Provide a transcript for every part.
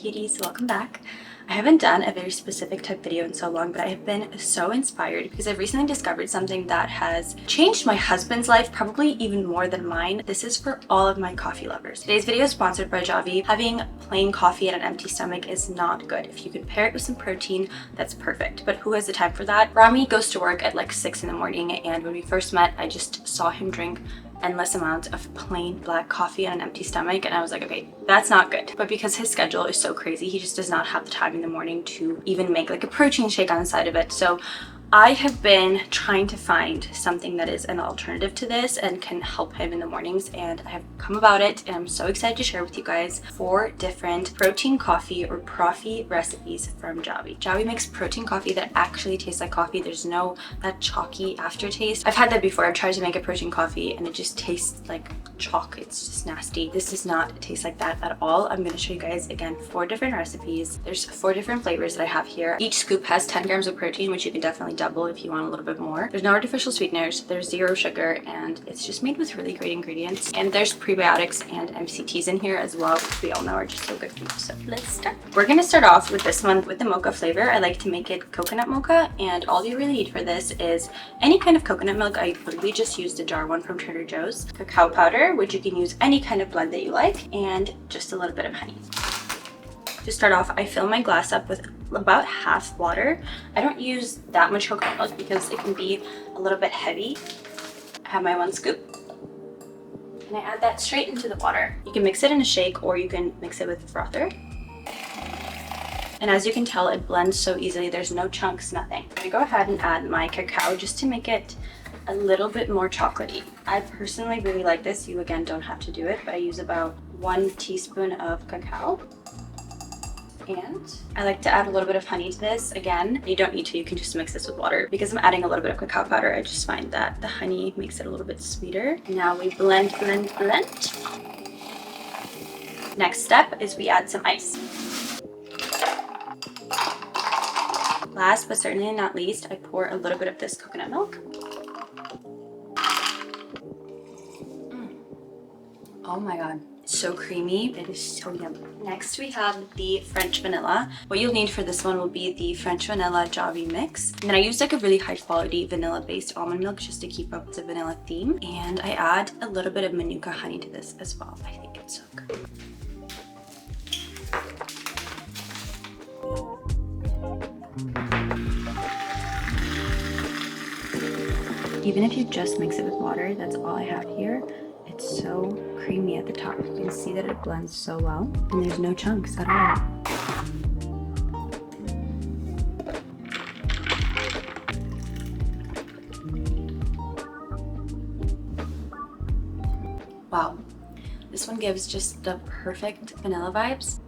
cuties, welcome back. I haven't done a very specific type video in so long, but I have been so inspired because I've recently discovered something that has changed my husband's life, probably even more than mine. This is for all of my coffee lovers. Today's video is sponsored by Javi. Having plain coffee at an empty stomach is not good. If you could pair it with some protein, that's perfect. But who has the time for that? Rami goes to work at like 6 in the morning, and when we first met, I just saw him drink endless amounts of plain black coffee on an empty stomach, and I was like, okay, that's not good. But because his schedule is so crazy, he just does not have the time in the morning to even make like a protein shake on the side of it. So I have been trying to find something that is an alternative to this and can help him in the mornings, and I have come about it, and I'm so excited to share with you guys 4 different protein coffee or proffee recipes from Javvy. Javvy makes protein coffee that actually tastes like coffee. There's no that chalky aftertaste. I've had that before. I've tried to make a protein coffee and it just tastes like chalk. It's just nasty. This does not taste like that at all. I'm going to show you guys again 4 different recipes. There's 4 different flavors that I have here. Each scoop has 10 grams of protein, which you can definitely double if you want a little bit more. There's no artificial sweeteners, there's 0 sugar, and it's just made with really great ingredients. And there's prebiotics and MCTs in here as well, which we all know are just so good for you. So let's start. We're gonna start off with this one with the mocha flavor. I like to make it coconut mocha, and all you really need for this is any kind of coconut milk. I literally just used the jar one from Trader Joe's, cacao powder, which you can use any kind of blend that you like, and just a little bit of honey. To start off, I fill my glass up with about half water. I don't use that much coconut milk because it can be a little bit heavy. I have my 1 scoop, and I add that straight into the water. You can mix it in a shake, or you can mix it with a frother. And as you can tell, it blends so easily. There's no chunks, nothing. I'm gonna go ahead and add my cacao just to make it a little bit more chocolatey. I personally really like this. You again don't have to do it, but I use about 1 teaspoon of cacao. And I like to add a little bit of honey to this. Again, you don't need to, you can just mix this with water. Because I'm adding a little bit of cacao powder, I just find that the honey makes it a little bit sweeter. Now we blend. Next step is we add some ice. Last but certainly not least, I pour a little bit of this coconut milk. Oh my god. So creamy. It is so yummy. Next we have the French vanilla. What you'll need for this one will be the French vanilla Javvy mix. And then I use like a really high quality vanilla based almond milk just to keep up the vanilla theme. And I add a little bit of manuka honey to this as well. I think it's so good. Even if you just mix it with water, that's all I have here. It's so creamy at the top. You can see that it blends so well, and there's no chunks at all. Wow, this one gives just the perfect vanilla vibes.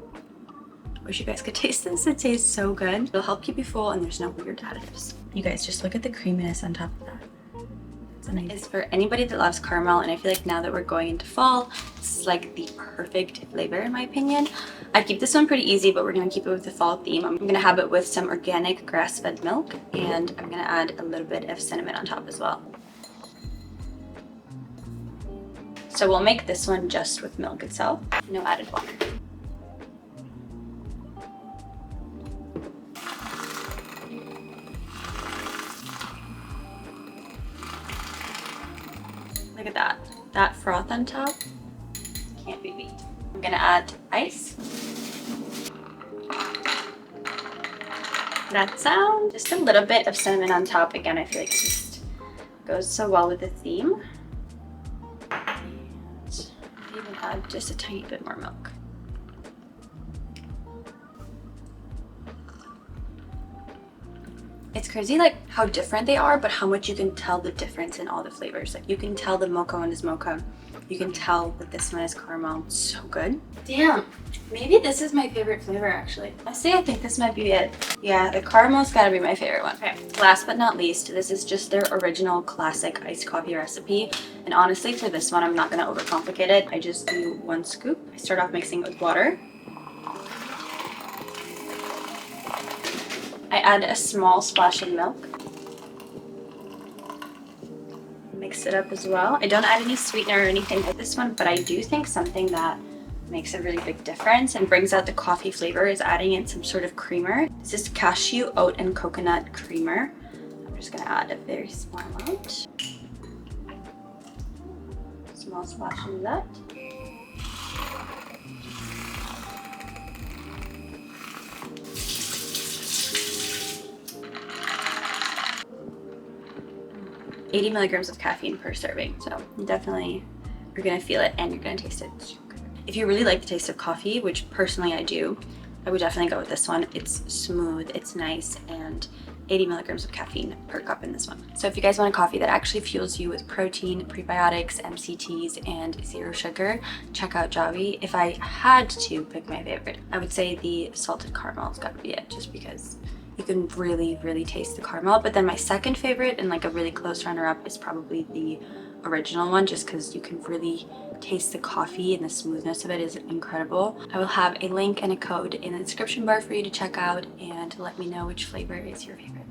Wish you guys could taste this. It tastes so good. It'll help keep you full, and there's no weird additives. You guys just look at the creaminess on top of that. Is for anybody that loves caramel, and I feel like now that we're going into fall, this is like the perfect flavor in my opinion. I keep this one pretty easy, but we're gonna keep it with the fall theme. I'm gonna have it with some organic grass-fed milk, and I'm gonna add a little bit of cinnamon on top as well. So we'll make this one just with milk itself, no added water. Look at that. That froth on top can't be beat. I'm gonna add ice. That sound. Just a little bit of cinnamon on top. Again, I feel like it just goes so well with the theme. And even add just a tiny bit more milk. It's crazy like how different they are, but how much you can tell the difference in all the flavors. Like you can tell the mocha one is mocha. You can tell that this one is caramel. It's so good. Damn, maybe this is my favorite flavor actually. Honestly, I think this might be it. Yeah, the caramel's gotta be my favorite one. Okay, last but not least, this is just their original classic iced coffee recipe. And honestly, for this one, I'm not gonna overcomplicate it. I just do 1 scoop. I start off mixing it with water. I add a small splash of milk. Mix it up as well. I don't add any sweetener or anything with this one, but I do think something that makes a really big difference and brings out the coffee flavor is adding in some sort of creamer. This is cashew, oat, and coconut creamer. I'm just gonna add a very small amount. Small splash of that. $80 milligrams of caffeine per serving, so definitely you're gonna feel it and you're gonna taste it. If you really like the taste of coffee, which personally I do, I would definitely go with this one. It's smooth, it's nice, and 80 milligrams of caffeine per cup in this one. So if you guys want a coffee that actually fuels you with protein, prebiotics, MCTs, and zero sugar, check out Javvy. If I had to pick my favorite, I would say the salted caramel's gotta be it, just because you can really, really taste the caramel. But then my second favorite and like a really close runner-up is probably the original one, just because you can really taste the coffee and the smoothness of it is incredible. I will have a link and a code in the description bar for you to check out and let me know which flavor is your favorite.